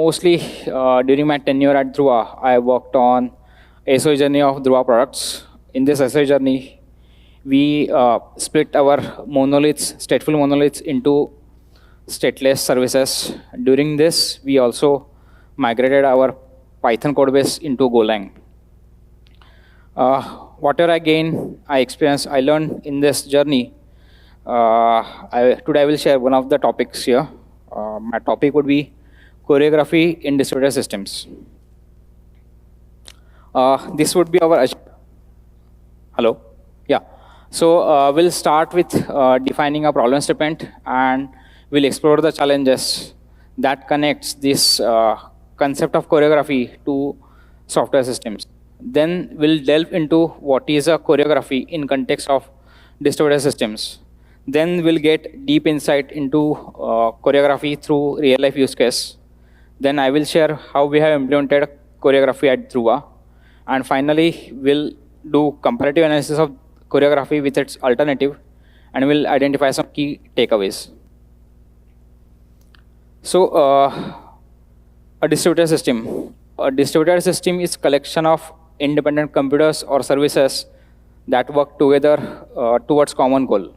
Mostly during my tenure at Dhruva, I worked on SOA journey of Dhruva products. In this SOA journey, we split our monoliths, stateful monoliths into stateless services. During this, we also migrated our Python code base into Golang. Whatever I gained, I experienced, I learned in this journey. Today I will share one of the topics here. My topic would be choreography in distributed systems. This would be our agenda. Hello? Yeah. So we'll start with defining a problem statement, and we'll explore the challenges that connects this concept of choreography to software systems. Then we'll delve into what is a choreography in context of distributed systems. Then we'll get deep insight into choreography through real life use case. Then I will share how we have implemented choreography at Dhruva. And finally, we'll do comparative analysis of choreography with its alternative, and we'll identify some key takeaways. So a distributed system. A distributed system is collection of independent computers or services that work together towards common goal.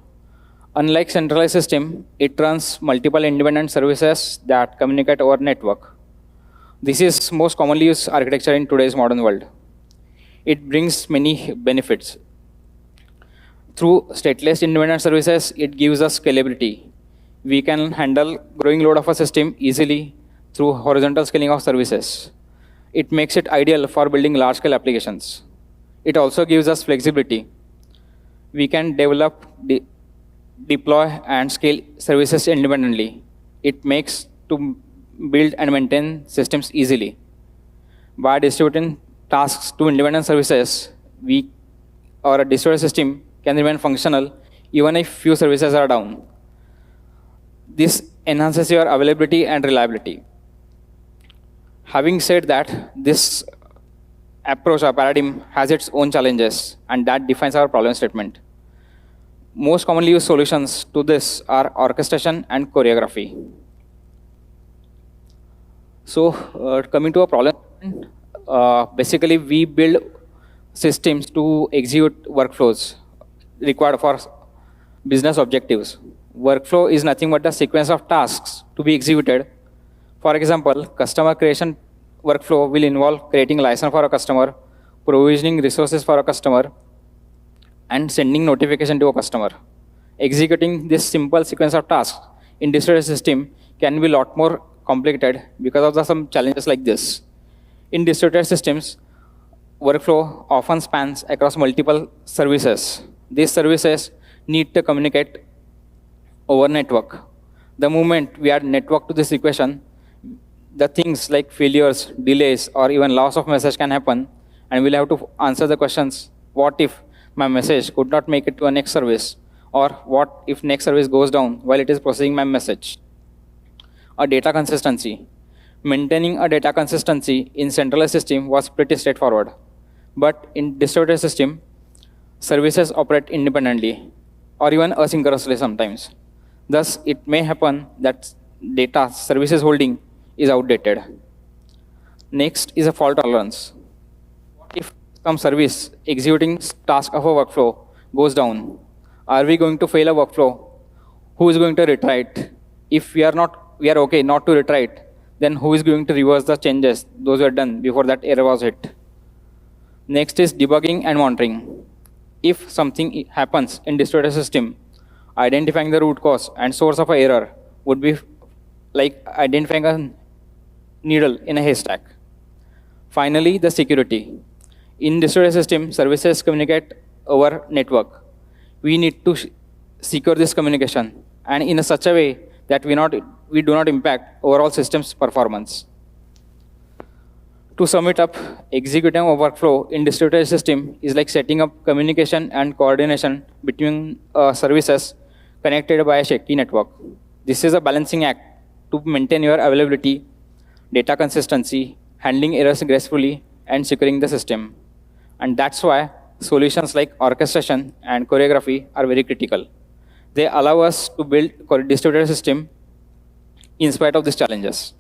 Unlike centralized system, it runs multiple independent services that communicate over network. This is most commonly used architecture in today's modern world. It brings many benefits. Through stateless independent services, it gives us scalability. We can handle growing load of a system easily through horizontal scaling of services. It makes it ideal for building large-scale applications. It also gives us flexibility. We can develop, deploy, and scale services independently. It makes to build and maintain systems easily. By distributing tasks to independent services, a distributed system can remain functional even if few services are down. This enhances your availability and reliability. Having said that, this approach or paradigm has its own challenges, and that defines our problem statement. Most commonly used solutions to this are orchestration and choreography. So coming to a problem, basically we build systems to execute workflows required for business objectives. Workflow is nothing but the sequence of tasks to be executed. For example, customer creation workflow will involve creating license for a customer, provisioning resources for a customer, and sending notification to a customer. Executing this simple sequence of tasks in distributed system can be a lot more complicated because of some challenges like this. In distributed systems, workflow often spans across multiple services. These services need to communicate over network. The moment we add network to this equation, the things like failures, delays, or even loss of message can happen, and we'll have to answer the questions, what if my message could not make it to a next service, or what if next service goes down while it is processing my message. A data consistency. Maintaining a data consistency in centralized system was pretty straightforward, but in distributed system, services operate independently, or even asynchronously sometimes. Thus, it may happen that data services holding is outdated. Next is a fault tolerance. What if some service executing task of a workflow goes down? Are we going to fail a workflow? Who is going to retry it? If we are okay not to retry it, then who is going to reverse the changes those were done before that error was hit? Next is debugging and monitoring. If something happens in distributed system, identifying the root cause and source of an error would be like identifying a needle in a haystack. Finally, the security. In distributed system, services communicate over network. We need to secure this communication, and in such a way that we do not impact overall system's performance. To sum it up, executing a workflow in distributed system is like setting up communication and coordination between services connected by a shaky network. This is a balancing act to maintain your availability, data consistency, handling errors gracefully, and securing the system. And that's why solutions like orchestration and choreography are very critical. They allow us to build distributed system in spite of these challenges.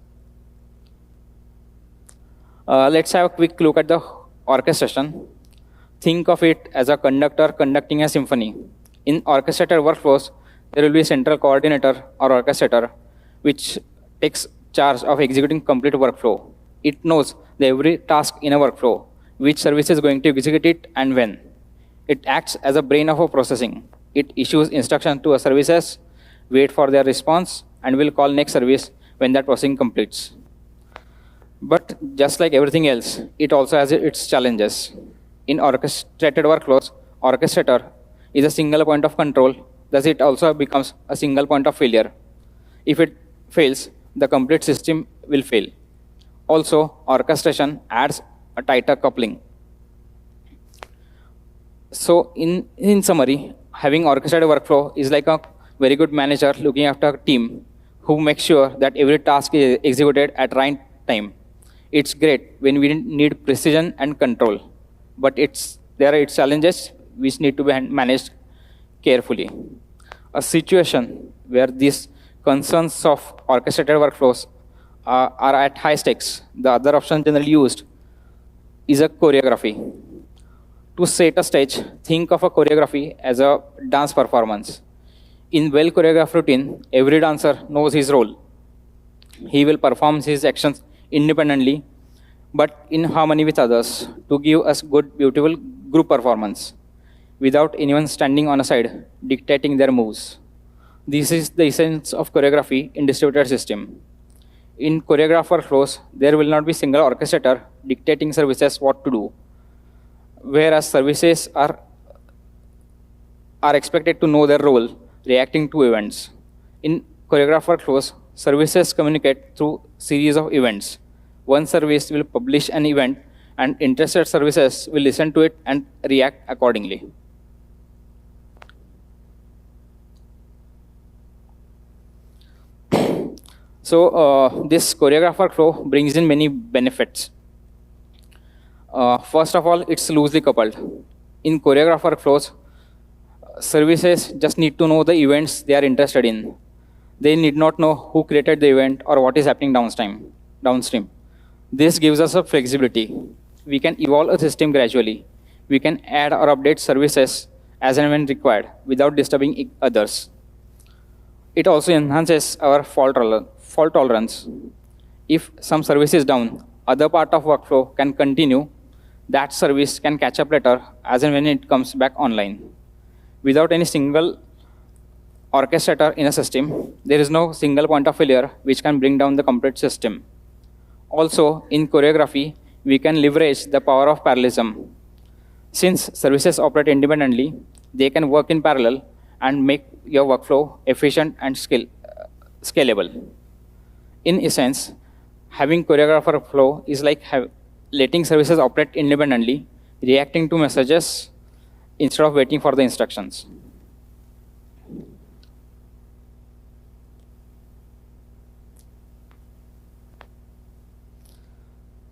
Let's have a quick look at the orchestration. Think of it as a conductor conducting a symphony. In orchestrated workflows, there will be a central coordinator or orchestrator which takes charge of executing complete workflow. It knows the every task in a workflow, which service is going to execute it and when. It acts as a brain of a processing. It issues instruction to a services, wait for their response, and will call next service when that processing completes. But just like everything else, it also has its challenges. In orchestrated workflows, orchestrator is a single point of control, thus it also becomes a single point of failure. If it fails, the complete system will fail. Also, orchestration adds a tighter coupling. So in summary, having orchestrated workflow is like a very good manager looking after a team who makes sure that every task is executed at right time. It's great when we need precision and control, but there are its challenges which need to be managed carefully. A situation where these concerns of orchestrated workflows are at high stakes, the other option generally used is a choreography. To set a stage, think of a choreography as a dance performance. In well choreographed routine, every dancer knows his role. He will perform his actions independently, but in harmony with others to give us good, beautiful group performance without anyone standing on a side dictating their moves. This is the essence of choreography in distributed system. In choreographer flows, there will not be single orchestrator dictating services what to do, whereas services are expected to know their role, reacting to events. In choreographer flows, services communicate through series of events. One service will publish an event, and interested services will listen to it and react accordingly. So this choreographer flow brings in many benefits. First of all, it's loosely coupled. In choreographer flows, services just need to know the events they are interested in. They need not know who created the event or what is happening downstream. This gives us a flexibility. We can evolve a system gradually. We can add or update services as and when required without disturbing others. It also enhances our fault tolerance. If some service is down, other part of workflow can continue. That service can catch up later as and when it comes back online. Without any single orchestrator in a system, there is no single point of failure which can bring down the complete system. Also, in choreography, we can leverage the power of parallelism. Since services operate independently, they can work in parallel and make your workflow efficient and scalable. In essence, having choreographer flow is like letting services operate independently, reacting to messages instead of waiting for the instructions.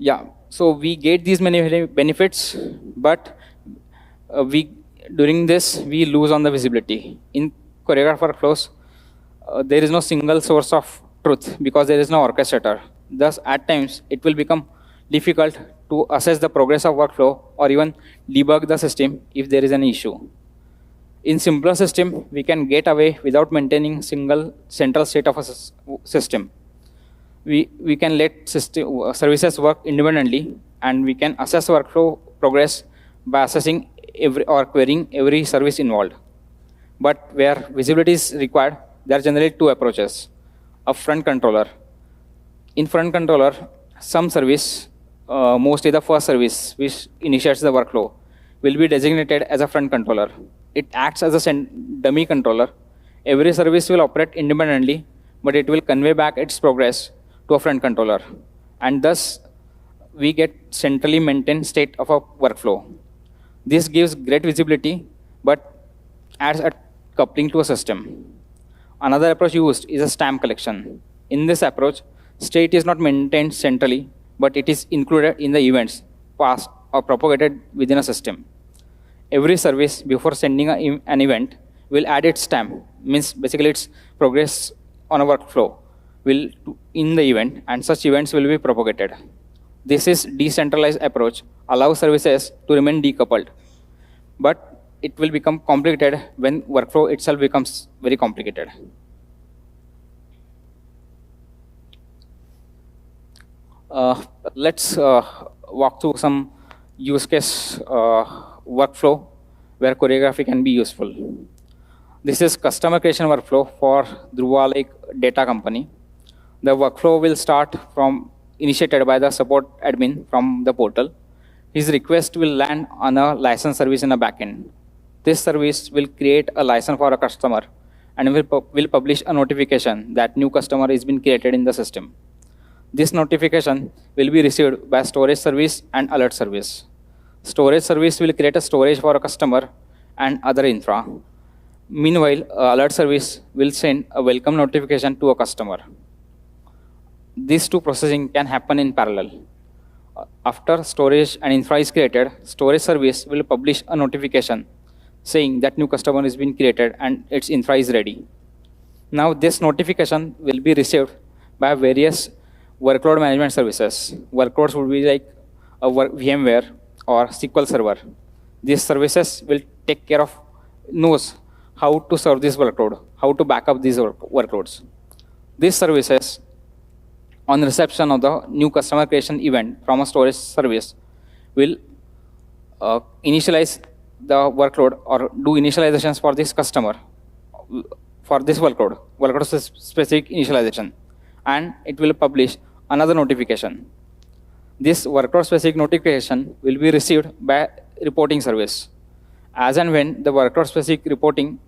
Yeah, so we get these many benefits, but during this we lose on the visibility. In choreographer flows, there is no single source of truth because there is no orchestrator. Thus, at times it will become difficult to assess the progress of workflow or even debug the system if there is an issue. In simpler system, we can get away without maintaining single central state of a system. We can let services work independently, and we can assess workflow progress by assessing or querying every service involved. But where visibility is required, there are generally two approaches. A front controller. In front controller, some service, mostly the first service which initiates the workflow, will be designated as a front controller. It acts as a dummy controller. Every service will operate independently, but it will convey back its progress to a front controller. And thus, we get centrally maintained state of a workflow. This gives great visibility, but adds a coupling to a system. Another approach used is a stamp collection. In this approach, state is not maintained centrally, but it is included in the events passed or propagated within a system. Every service, before sending an event, will add its stamp, means basically its progress on a workflow will in the event, and such events will be propagated. This is decentralized approach allows services to remain decoupled, but it will become complicated when workflow itself becomes very complicated. Let's walk through some use case workflow where choreography can be useful. This is customer creation workflow for Dhruva Lake Data Company. The workflow will start from initiated by the support admin from the portal. His request will land on a license service in a backend. This service will create a license for a customer and will publish a notification that new customer is been created in the system. This notification will be received by storage service and alert service. Storage service will create a storage for a customer and other infra. Meanwhile, alert service will send a welcome notification to a customer. These two processing can happen in parallel. After storage and infra is created, storage service will publish a notification saying that new customer has been created and its infra is ready. Now this notification will be received by various workload management services. Workloads would be like a VMware or SQL Server. These services will take care of, knows how to serve this workload, how to back up these workloads. These services, on reception of the new customer creation event from a storage service, will initialize the workload or do initializations for this customer, for this workload specific initialization, and it will publish another notification. This workload specific notification will be received by reporting service. As and when the workload specific reporting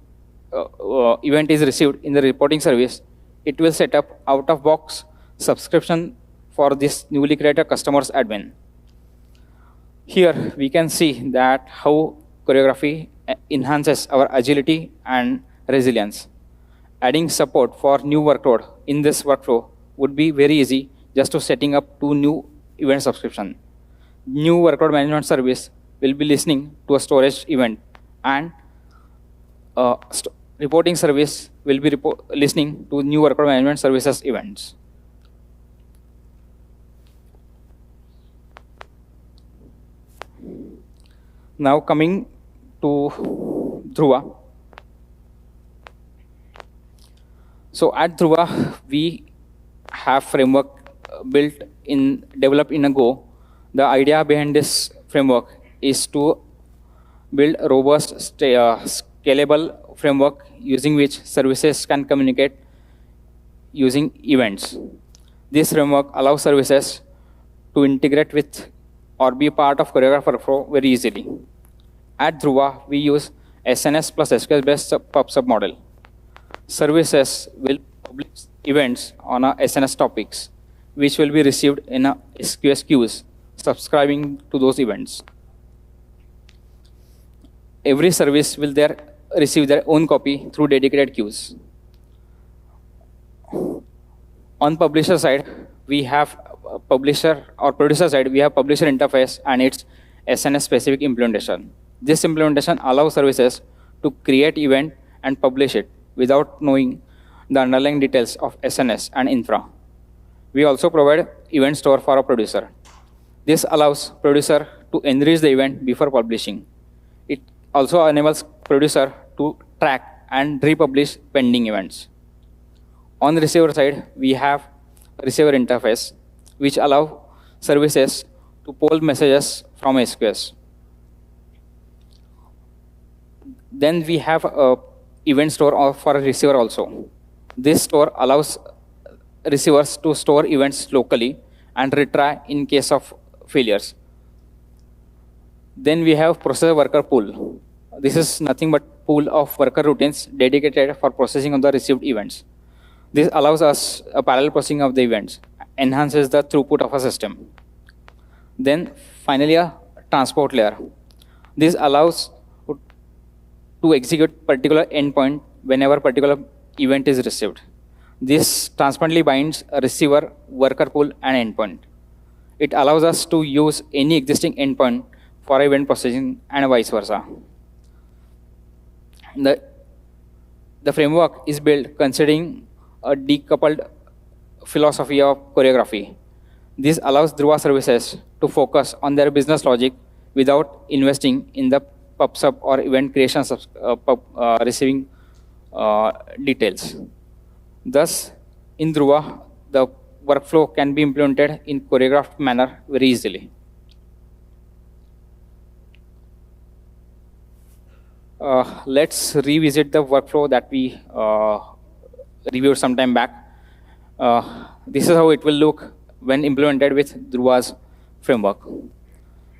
event is received in the reporting service, it will set up out of box subscription for this newly created customer's admin. Here we can see that how choreography enhances our agility and resilience. Adding support for new workload in this workflow would be very easy just to setting up 2 new event subscription. New workload management service will be listening to a storage event, and reporting service will be listening to new workload management services events. Now coming to Dhruva. So at Dhruva, we have framework developed in a Go. The idea behind this framework is to build a robust, scalable framework using which services can communicate using events. This framework allows services to integrate with or be part of choreographer workflow very easily. At Dhruva, we use SNS plus SQS-based PubSub model. Services will publish events on a SNS topics, which will be received in a SQS queues, subscribing to those events. Every service will receive their own copy through dedicated queues. On publisher side, we have publisher or producer side, we have publisher interface and its SNS specific implementation. This implementation allows services to create event and publish it without knowing the underlying details of SNS and infra. We also provide event store for a producer. This allows producer to enrich the event before publishing. It also enables producer to track and republish pending events. On the receiver side, we have receiver interface, which allow services to pull messages from SQS. Then we have a event store for a receiver also. This store allows receivers to store events locally and retry in case of failures. Then we have processor worker pool. This is nothing but pool of worker routines dedicated for processing of the received events. This allows us a parallel processing of the events, enhances the throughput of a system. Then finally a transport layer. This allows to execute particular endpoint whenever particular event is received. This transparently binds a receiver, worker pool, and endpoint. It allows us to use any existing endpoint for event processing and vice versa. The framework is built considering a decoupled philosophy of choreography. This allows Dhruva services to focus on their business logic without investing in the PubSub or event creation receiving details. Thus, in Dhruva, the workflow can be implemented in choreographed manner very easily. Let's revisit the workflow that we reviewed some time back. This is how it will look when implemented with Dhruva's framework.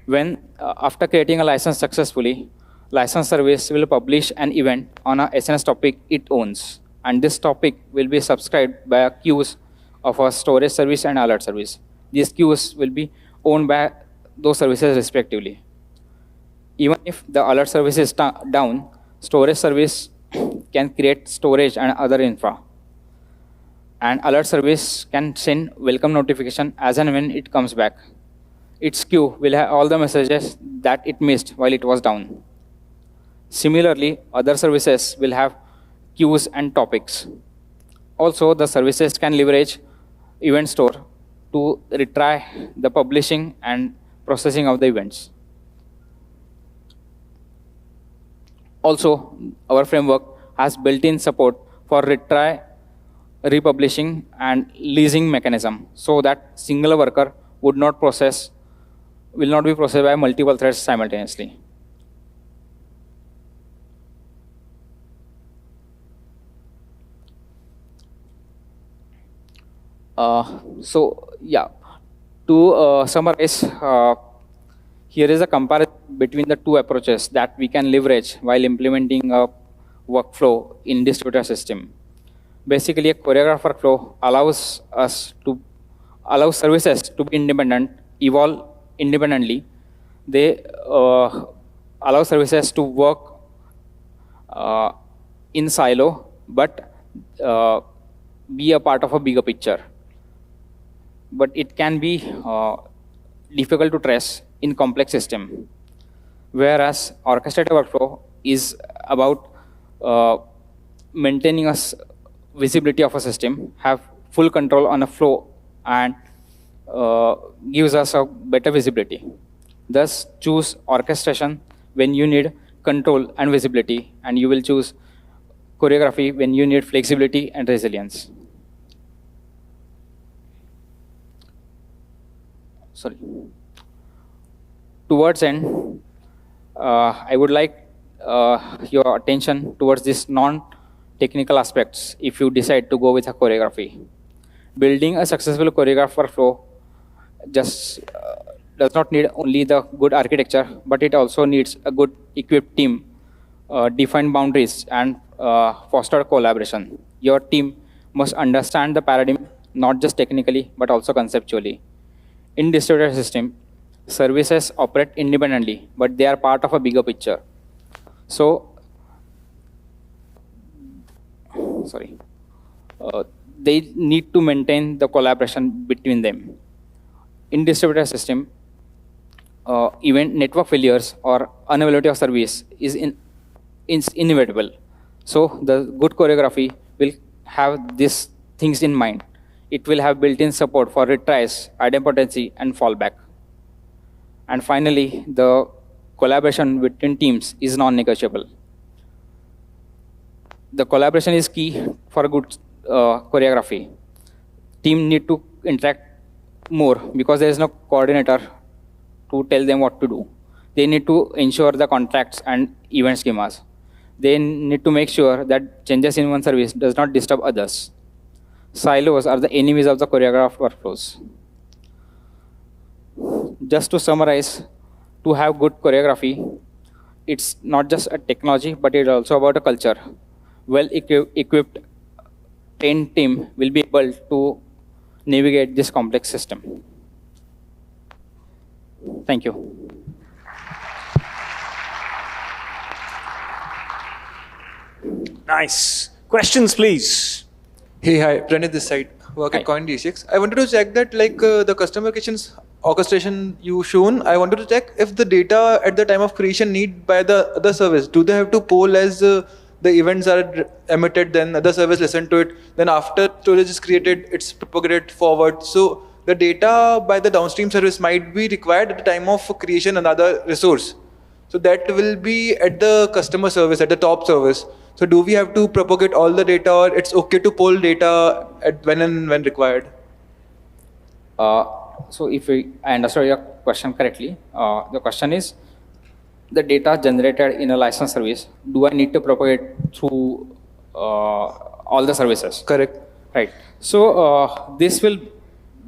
When, after creating a license successfully, license service will publish an event on a SNS topic it owns. And this topic will be subscribed by a queues of a storage service and alert service. These queues will be owned by those services respectively. Even if the alert service is down, storage service can create storage and other infra. And alert service can send welcome notification as and when it comes back. Its queue will have all the messages that it missed while it was down. Similarly, other services will have queues and topics. Also, the services can leverage event store to retry the publishing and processing of the events. Also, our framework has built-in support for retry, republishing, and leasing mechanism, so that single worker will not be processed by multiple threads simultaneously. To summarize, here is a comparison between the two approaches that we can leverage while implementing a workflow in distributed system. Basically, a choreographed workflow allows services to be independent, evolve independently. They allow services to work in silo, but be a part of a bigger picture. But it can be difficult to trace in complex system. Whereas orchestrated workflow is about maintaining visibility of a system, have full control on a flow, and gives us a better visibility. Thus, choose orchestration when you need control and visibility, and you will choose choreography when you need flexibility and resilience. Sorry. Towards end, I would like your attention towards these non-technical aspects if you decide to go with a choreography. Building a successful choreographed workflow just does not need only the good architecture, but it also needs a good equipped team, defined boundaries, and foster collaboration. Your team must understand the paradigm not just technically, but also conceptually. In distributed system, services operate independently, but they are part of a bigger picture. So, they need to maintain the collaboration between them. In distributed system, event network failures or unavailability of service is inevitable. So the good choreography will have these things in mind. It will have built-in support for retries, idempotency, and fallback. And finally, the collaboration between teams is non-negotiable. The collaboration is key for a good choreography. Team need to interact more because there is no coordinator to tell them what to do. They need to ensure the contracts and event schemas. They need to make sure that changes in one service does not disturb others. Silos are the enemies of the choreographed workflows. Just to summarize, to have good choreography, it's not just a technology, but it's also about a culture. Well-equipped, trained team will be able to navigate this complex system. Thank you. Nice. Questions, please. Hey, hi, Pranit this side, work at CoinD6. I wanted to check that the customer applications orchestration you shown, I wanted to check if the data at the time of creation need by the other service. Do they have to poll as the events are emitted, then other service listen to it, then after storage is created, it's propagated forward. So the data by the downstream service might be required at the time of creation another resource. So that will be at the customer service, at the top service. So do we have to propagate all the data, or it's okay to pull data at when required? So if I understood your question correctly, the question is the data generated in a license service, do I need to propagate through all the services? Correct. Right. So this will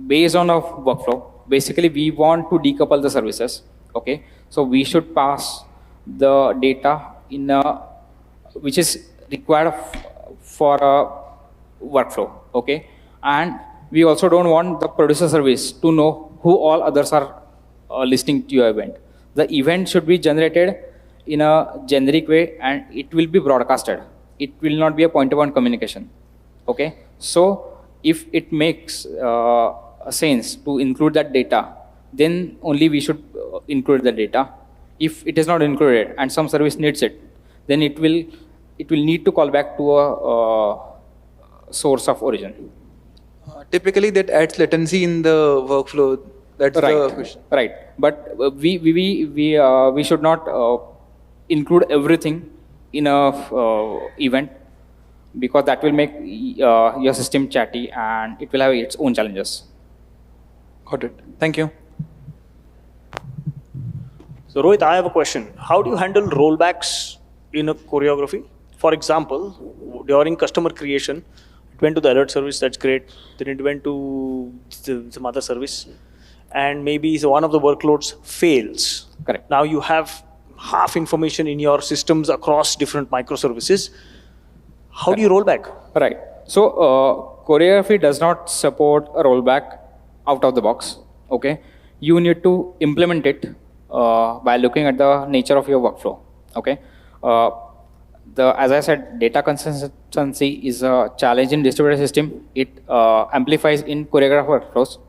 based on a workflow. Basically, we want to decouple the services. Okay. So we should pass the data in a which is required for a workflow. Okay. And we also don't want the producer service to know who all others are listening to your event. The event should be generated in a generic way and it will be broadcasted. It will not be a point-to-point communication. Okay. So if it makes sense to include that data, then only we should include the data. If it is not included and some service needs it, then it will need to call back to a source of origin. Typically, that adds latency in the workflow. That's the question. Right. But we should not include everything in a event, because that will make your system chatty and it will have its own challenges. Got it. Thank you. So Rohit, I have a question. How do you handle rollbacks in a choreography? For example, during customer creation, it went to the alert service, that's great. Then it went to some other service. And maybe one of the workloads fails. Correct. Now you have half information in your systems across different microservices. How do you roll back? Right. So choreography does not support a rollback out of the box. Okay. You need to implement it by looking at the nature of your workflow. Okay. As I said, data consistency is a challenge in distributed system. It amplifies in choreograph workflows.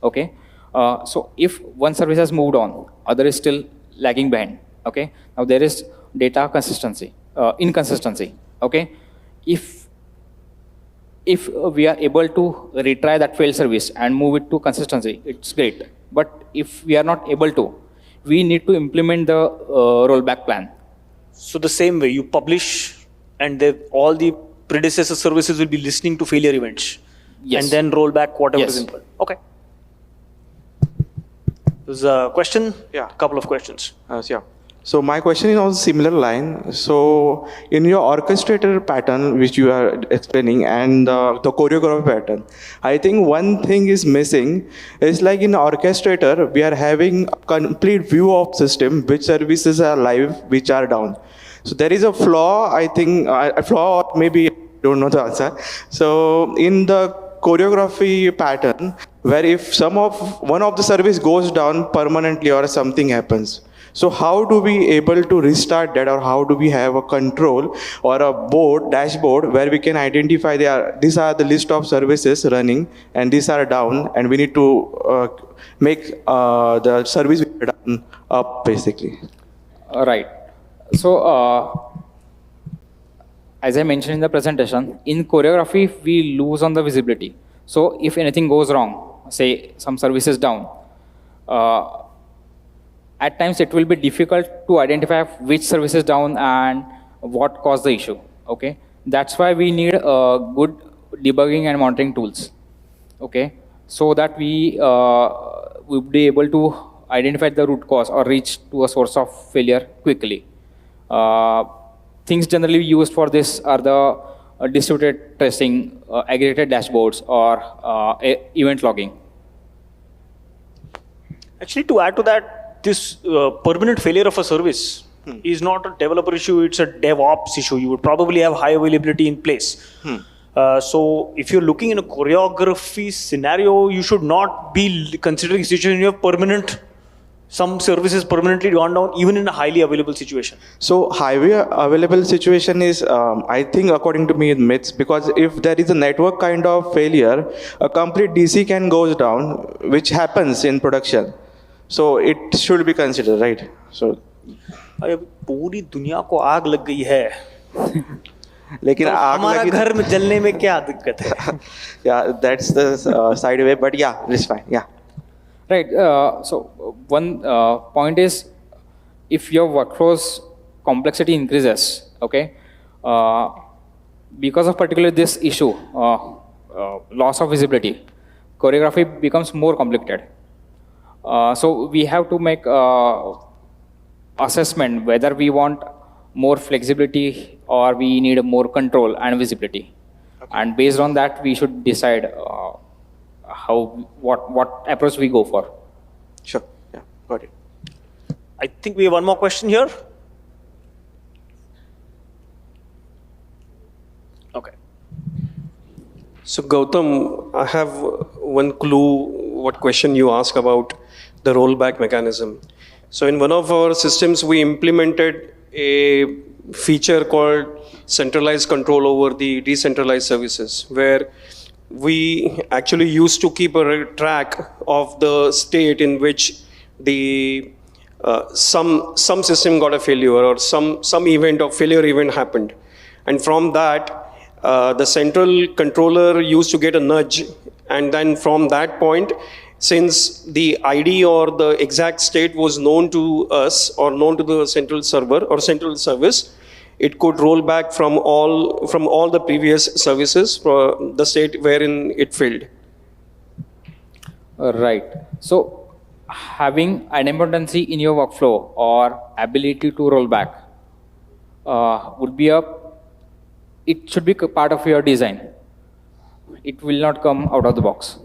Okay. So if one service has moved on, other is still lagging behind. Okay. Now there is data consistency, inconsistency. Okay. If we are able to retry that failed service and move it to consistency, it's great. But if we are not able to, we need to implement the rollback plan. So the same way you publish and all the predecessor services will be listening to failure events. Yes. And then roll back whatever Yes. is input. Okay. There's a question? Yeah. Couple of questions. Yeah. So my question is on similar line. So in your orchestrator pattern, which you are explaining, and the choreography pattern, I think one thing is missing. Is like in orchestrator, we are having a complete view of system, which services are live, which are down. So there is a flaw, I think, a flaw, or maybe I don't know the answer. So in the choreography pattern, where if one of the service goes down permanently or something happens, so how do we able to restart that, or how do we have a control or a dashboard where we can identify these are the list of services running and these are down, and we need to make the service down up basically. Right. So as I mentioned in the presentation, in choreography we lose on the visibility. So if anything goes wrong, say some service is down, at times it will be difficult to identify which service is down and what caused the issue. Okay, that's why we need good debugging and monitoring tools. Okay, so that we will be able to identify the root cause or reach to a source of failure quickly. Things generally used for this are the distributed testing, aggregated dashboards, or event logging. Actually, to add to that, this permanent failure of a service is not a developer issue, it's a DevOps issue. You would probably have high availability in place. So if you're looking in a choreography scenario, you should not be considering a situation you have some services permanently gone down, even in a highly available situation. So highly available situation is, I think according to me, myths, because if there is a network kind of failure, a complete DC can goes down, which happens in production. So it should be considered, right? So पूरी दुनिया को आग लग गई है लेकिन तो आग हमारा लगी घर में जलने में क्या दिक्कत है? yeah, that's the side way, but yeah, it's fine. Yeah. Right. So one point is, if your workflow's complexity increases, okay, because of particularly this issue, loss of visibility, choreography becomes more complicated. So we have to make assessment whether we want more flexibility or we need more control and visibility, and based on that we should decide what approach we go for. Sure. Yeah. Got it. I think we have one more question here. Okay. So Gautam, I have one clue what question you asked about the rollback mechanism. So in one of our systems, we implemented a feature called centralized control over the decentralized services, where we actually used to keep a track of the state in which the some system got a failure or some event or failure event happened, and from that the central controller used to get a nudge, and then from that point, since the ID or the exact state was known to us or known to the central server or central service, it could roll back from all the previous services for the state wherein it failed. Right. So having an dependency in your workflow or ability to roll back it should be part of your design. It will not come out of the box.